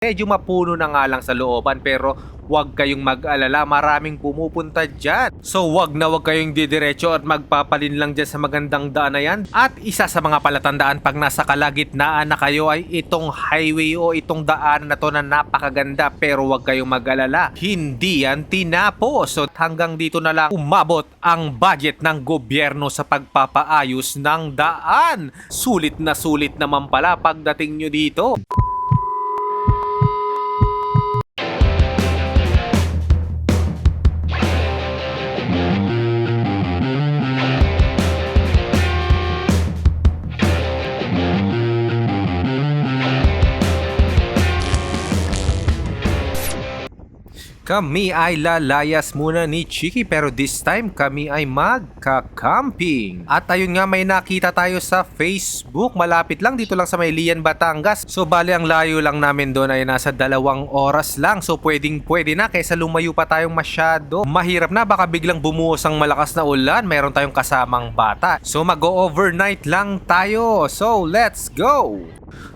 Medyo mapuno na nga lang sa looban pero huwag kayong mag-alala, maraming pumupunta dyan. So huwag kayong didiretso at magpapalin lang dyan sa magandang daan na yan. At isa sa mga palatandaan pag nasa kalagitnaan na kayo ay itong highway o itong daan na to na napakaganda, pero huwag kayong mag-alala, hindi yan tinapos. So hanggang dito na lang umabot ang budget ng gobyerno sa pagpapaayos ng daan. Sulit naman pala pagdating nyo dito. Kami ay lalayas muna ni Chiki pero this time kami ay magka-camping. At ayun nga, may nakita tayo sa Facebook. Malapit lang, dito lang sa may Lian, Batangas. So bali ang layo lang namin doon ay nasa 2 oras lang. So pwede na kaysa lumayo pa tayong masyado. Mahirap na, baka biglang bumuhos ang malakas na ulan. Mayroon tayong kasamang bata. So mag-overnight lang tayo. So let's go!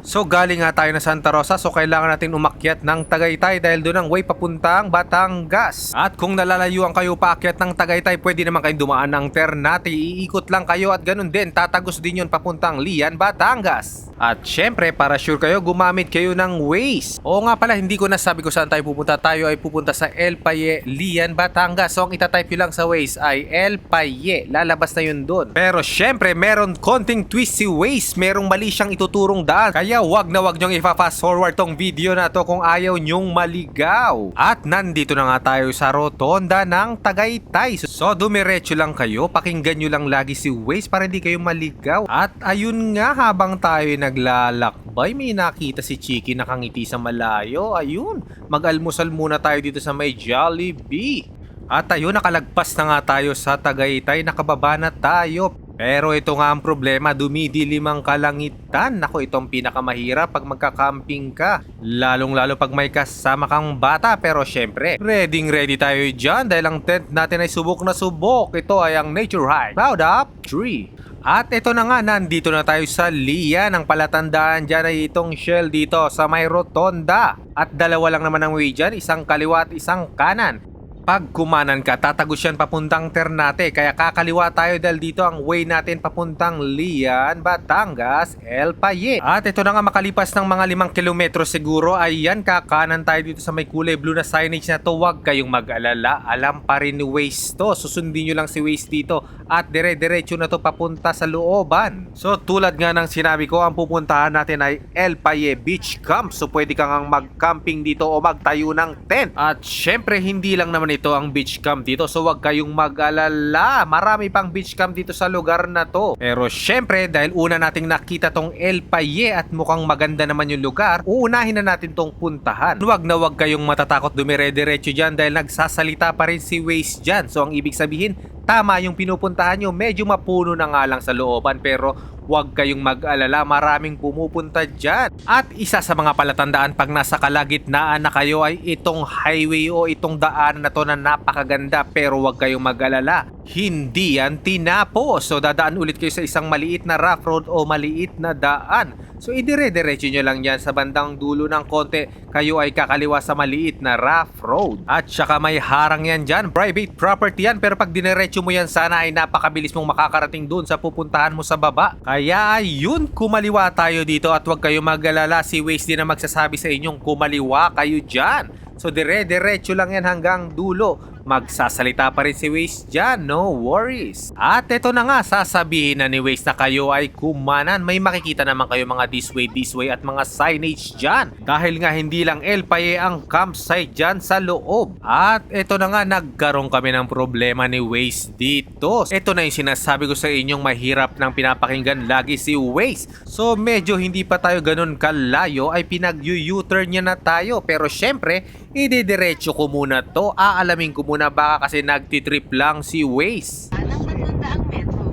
So galing nga tayo na Santa Rosa, so kailangan natin umakyat ng Tagaytay dahil doon ang way papuntang Batangas. At kung nalalayuan kayo paakyat ng Tagaytay, pwede naman kayong dumaan ng Ternate, iikot lang kayo at ganun din, tatagos din yun papuntang Lian, Batangas. At syempre, para sure kayo, gumamit kayo ng Waze. Oo nga pala, hindi ko nasabi ko saan tayo pupunta. Tayo ay pupunta sa El Paye, Lian, Batangas. So ang itatype nyo lang sa Waze ay El Paye, lalabas na yun doon. Pero syempre, meron konting twist si Waze, merong mali siyang ituturong daan. Kaya wag nyong ipa-fast forward tong video na to kung ayaw nyong maligaw. At nandito na nga tayo sa rotonda ng Tagaytay. So dumiretso lang kayo, pakinggan nyo lang lagi si Waze para hindi kayo maligaw. At ayun nga, habang tayo naglalakbay, may nakita si Chiki nakangiti sa malayo. Ayun, mag-almusal muna tayo dito sa may Jollibee. At ayun, nakalagpas na nga tayo sa Tagaytay, nakababa na tayo. Pero ito nga ang problema, dumidilim ang kalangitan. Naku, itong pinakamahirap pag magka-camping ka. Lalong-lalo pag may kasama kang bata. Pero syempre, ready tayo dyan dahil ang tent natin ay subok na subok. Ito ay ang Nature Hike Cloud Up Tree. At ito na nga, nandito na tayo sa Lian. Ang palatandaan dyan ay itong Shell dito sa may rotonda. At dalawa lang naman ang way dyan, isang kaliwa at isang kanan. Pag kumanan ka, tatagos yan papuntang Ternate. Kaya kakaliwa tayo dahil dito ang way natin papuntang Lian, Batangas, El Paye. At ito na nga, makalipas ng mga 5 kilometro siguro, ayan, kakanan tayo dito sa may kulay blue na signage na to. Huwag kayong mag-alala, alam pa rin ni Waze to. Susundin nyo lang si Waze dito at dire-diretso na to papunta sa looban. So tulad nga ng sinabi ko, ang pupuntahan natin ay El Paye Beach Camp. So pwede kang mag-camping dito o magtayo ng tent. At syempre, hindi lang naman ito ang beach camp dito, so wag kayong mag-alala, marami pang beach camp dito sa lugar na to. Pero syempre, dahil una nating nakita tong El Paye at mukhang maganda naman yung lugar, uunahin na natin tong puntahan. Wag kayong matatakot dumire-diretso dyan dahil nagsasalita pa rin si Waze dyan. So ang ibig sabihin, tama yung pinupuntahan nyo, medyo mapuno na nga lang sa looban, pero huwag kayong mag-alala, maraming pumupunta dyan. At isa sa mga palatandaan pag nasa kalagitnaan na kayo ay itong highway o itong daan na to na napakaganda, pero huwag kayong mag-alala, hindi yan tinapos. So dadaan ulit kayo sa isang maliit na rough road o maliit na daan. So idire-diretso nyo lang yan sa bandang dulo ng konti, kayo ay kakaliwa sa maliit na rough road. At saka may harang yan dyan, private property yan, pero pag dineretso mo yan, sana ay napakabilis mong makakarating dun sa pupuntahan mo sa baba. Kaya ayun, kumaliwa tayo dito at huwag kayong mag-alala, si Waze din na magsasabi sa inyong kumaliwa kayo dyan. So dire-diretso lang yan hanggang dulo. Magsasalita pa rin si Waze dyan, no worries. At ito na nga, sasabihin na ni Waze na kayo ay kumanan. May makikita naman kayo mga this way at mga signage dyan. Dahil nga hindi lang El Paye ang campsite dyan sa loob. At ito na nga, nagkaroon kami ng problema ni Waze dito. Ito na yung sinasabi ko sa inyong mahirap ng pinapakinggan lagi si Waze. So medyo hindi pa tayo ganun kalayo ay pinag-U-turn niya na tayo. Pero syempre, idediretso ko muna to. Aalamin ko muna, baka kasi nagtitrip lang si Waze. Nang papunta ang metro.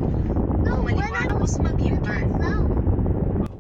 Kumaliwa tapos mag-U-turn.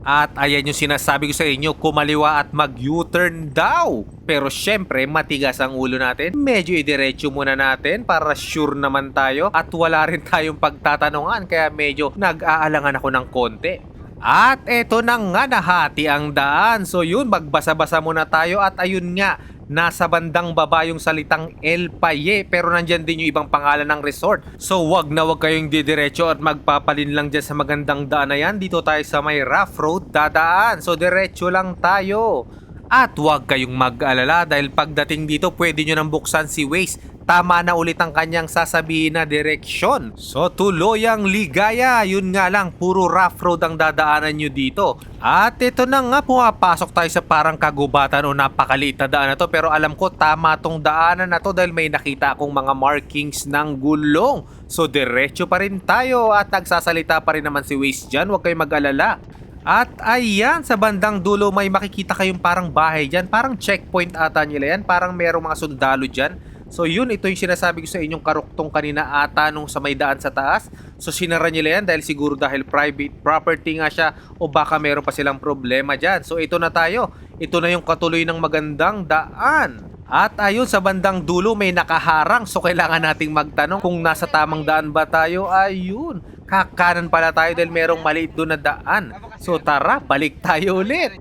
At ayan yung sinasabi ko sa inyo, kumaliwa at mag-U-turn daw. Pero syempre, matigas ang ulo natin. Medyo idiretso muna natin para sure naman tayo. At wala rin tayong pagtatanungan, kaya medyo nag-aalangan ako ng konti. At eto na nga, nahati ang daan. So yun, magbasa-basa muna tayo at ayun nga, nasa bandang baba yung salitang El Paye pero nandyan din yung ibang pangalan ng resort. So wag na wag kayong didiretso at magpapalin lang dyan sa magandang daan na yan. Dito tayo sa may rough road dadaan. So diretso lang tayo. At huwag kayong mag-alala dahil pagdating dito pwede nyo nang buksan si Waze. Tama na ulit ang kanyang sasabihin na direksyon. So tuluyang ligaya, yun nga lang, puro rough road ang dadaanan nyo dito. At ito na nga, pumapasok tayo sa parang kagubatan o napakaliit na daan na to. Pero alam ko tama tong daanan na to dahil may nakita akong mga markings ng gulong. So diretso pa rin tayo at nagsasalita pa rin naman si Waze dyan, huwag kayong mag-alala. At ayan, sa bandang dulo may makikita kayong parang bahay dyan. Parang checkpoint ata nila yan. Parang merong mga sundalo dyan. So yun, ito yung sinasabi ko sa inyong karuktong kanina ata nung sa may daan sa taas. So sinara nila yan dahil siguro dahil private property nga siya o baka meron pa silang problema dyan. So ito na tayo. Ito na yung katuloy ng magandang daan. At ayun, sa bandang dulo may nakaharang. So kailangan nating magtanong kung nasa tamang daan ba tayo. Ayun, kakanan pala tayo dahil merong maliit doon na daan. So tara, balik tayo ulit.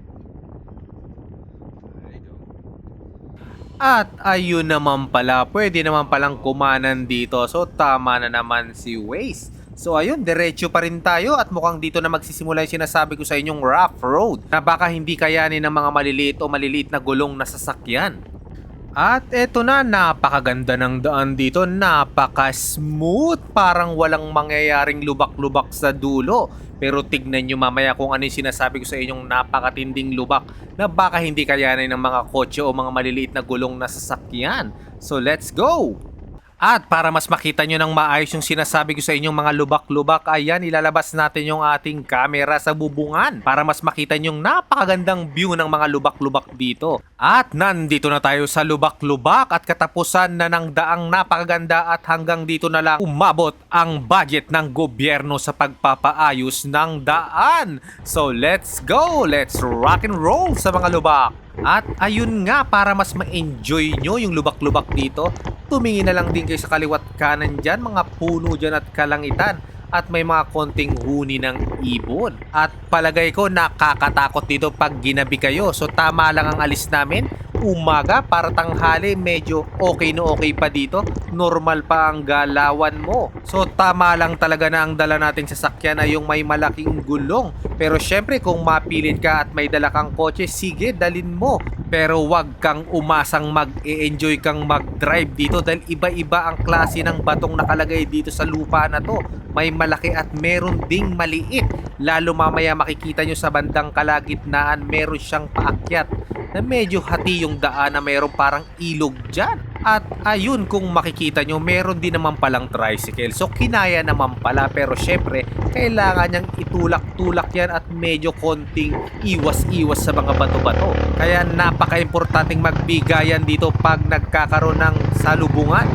At ayun naman pala, pwede naman palang kumanan dito. So tama na naman si Waze. So ayun, diretso pa rin tayo at mukhang dito na magsisimula yung sinasabi ko sa inyong rough road na baka hindi kayanin ng mga maliliit na gulong na sasakyan. At eto na, napakaganda ng daan dito, napaka-smooth, parang walang mangyayaring lubak-lubak sa dulo. Pero tignan nyo mamaya kung ano yung sinasabi ko sa inyong napakatinding lubak na baka hindi kayanin ng mga kotse o mga maliliit na gulong na sasakyan. So let's go! At para mas makita nyo ng maayos yung sinasabi ko sa inyong mga lubak-lubak, ayan, ilalabas natin yung ating camera sa bubungan para mas makita nyo yung napakagandang view ng mga lubak-lubak dito. At nandito na tayo sa lubak-lubak at katapusan na ng daang napakaganda at hanggang dito na lang umabot ang budget ng gobyerno sa pagpapaayos ng daan. So let's go! Let's rock and roll sa mga lubak! At ayun nga, para mas ma-enjoy nyo yung lubak-lubak dito, tumingin na lang din kayo sa kaliwat kanan dyan, mga puno dyan at kalangitan. At may mga konting huni ng ibon. At palagay ko nakakatakot dito pag ginabi kayo. So tama lang ang alis namin. Umaga para tanghali medyo okay na okay pa dito. Normal pa ang galawan mo. So tama lang talaga na ang dala nating sasakyan ay yung may malaking gulong. Pero syempre kung mapilit ka at may dala kang kotse, sige dalin mo. Pero wag kang umasang mag-e-enjoy kang mag-drive dito dahil iba-iba ang klase ng batong nakalagay dito sa lupa na to. May malaki at meron ding maliit. Lalo mamaya makikita nyo sa bandang kalagitnaan meron siyang paakyat na medyo hati yung daan na meron parang ilog dyan. At ayun, kung makikita nyo meron din naman palang tricycle. So kinaya naman pala pero syempre kailangan niyang itulak-tulak yan at medyo konting iwas-iwas sa mga bato-bato. Kaya napaka-importanting magbigayan dito pag nagkakaroon ng salubungan.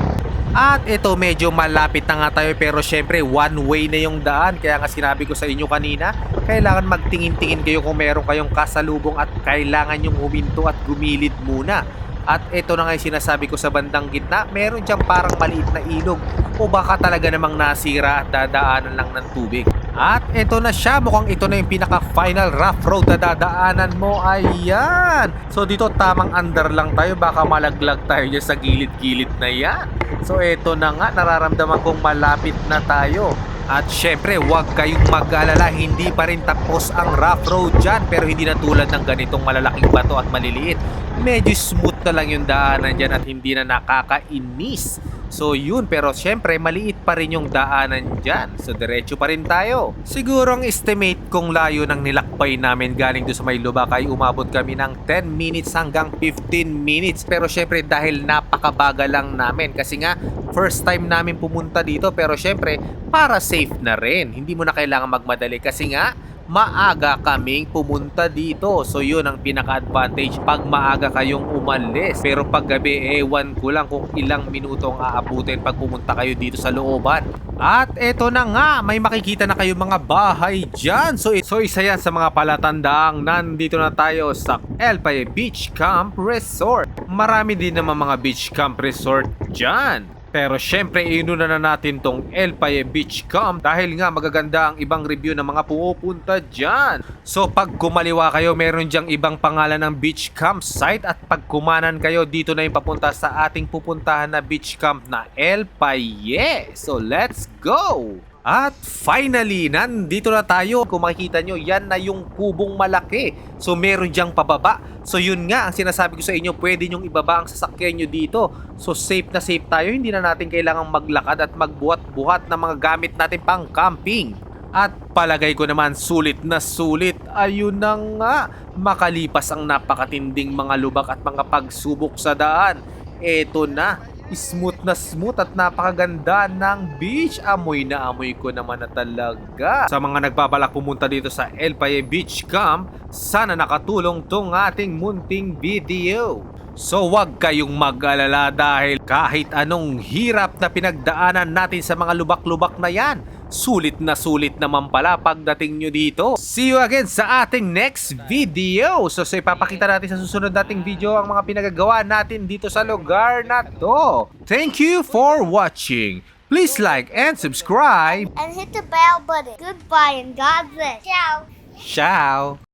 At ito medyo malapit na nga tayo pero syempre one way na yung daan. Kaya nga sinabi ko sa inyo kanina, kailangan magtingin-tingin kayo kung meron kayong kasalubong at kailangan yung huminto at gumilid muna. At ito na nga yung sinasabi ko sa bandang gitna, meron dyan parang maliit na ilog o baka talaga namang nasira at dadaanan lang ng tubig. At ito na siya, mukhang ito na yung pinaka-final rough road na dadaanan mo. Ayan! So dito tamang under lang tayo, baka malaglag tayo dyan sa gilid-gilid na yan. So ito na nga, nararamdaman kong malapit na tayo. At syempre, huwag kayong mag-alala, hindi pa rin tapos ang rough road dyan. Pero hindi na tulad ng ganitong malalaking bato at maliliit. Medyo smooth na lang yung daanan dyan at hindi na nakakainis. So yun, pero syempre maliit pa rin yung daanan dyan. So diretso pa rin tayo. Siguro ang estimate kong layo ng nilakbay namin galing doon sa may lubak ay umabot kami ng 10 minutes hanggang 15 minutes. Pero syempre dahil napakabagal lang namin kasi nga first time namin pumunta dito. Pero syempre para safe na rin, hindi mo na kailangan magmadali kasi nga maaga kaming pumunta dito. So yun ang pinaka-advantage pag maaga kayong umalis. Pero pag gabi, ewan ko lang kung ilang minuto ang aabutin pag pumunta kayo dito sa looban. At eto na nga, may makikita na kayo mga bahay dyan. So isa yan sa mga palatandaang nandito na tayo sa El Paye Beach Camp Resort. Marami din naman mga beach camp resort dyan. Pero syempre inuna na natin tong El Paye Beach Camp dahil nga magaganda ang ibang review ng mga pumupunta dyan. So pag kumaliwa kayo, meron dyang ibang pangalan ng beach campsite at pag kumanan kayo, dito na yung papunta sa ating pupuntahan na beach camp na El Paye. So let's go! At finally, nandito na tayo. Kung makikita nyo, yan na yung kubong malaki. So meron dyang pababa. So yun nga, ang sinasabi ko sa inyo, pwede nyong ibaba ang sasakyan nyo dito. So safe na safe tayo. Hindi na natin kailangang maglakad at magbuhat-buhat ng mga gamit natin pang camping. At palagay ko naman sulit na sulit. Ayun na nga, makalipas ang napakatinding mga lubak at mga pagsubok sa daan. Eto na. Smooth na smooth at napakaganda ng beach. Amoy na amoy ko naman na talaga. Sa mga nagbabalak pumunta dito sa El Paye Beach Camp, sana nakatulong tong ating munting video. So wag kayong mag-alala dahil kahit anong hirap na pinagdaanan natin sa mga lubak-lubak na yan, sulit naman pala pagdating nyo dito. See you again sa ating next video. So ipapakita natin sa susunod nating video ang mga pinagagawa natin dito sa lugar na to. Thank you for watching. Please like and subscribe. And hit the bell button. Goodbye and God bless. Ciao. Ciao.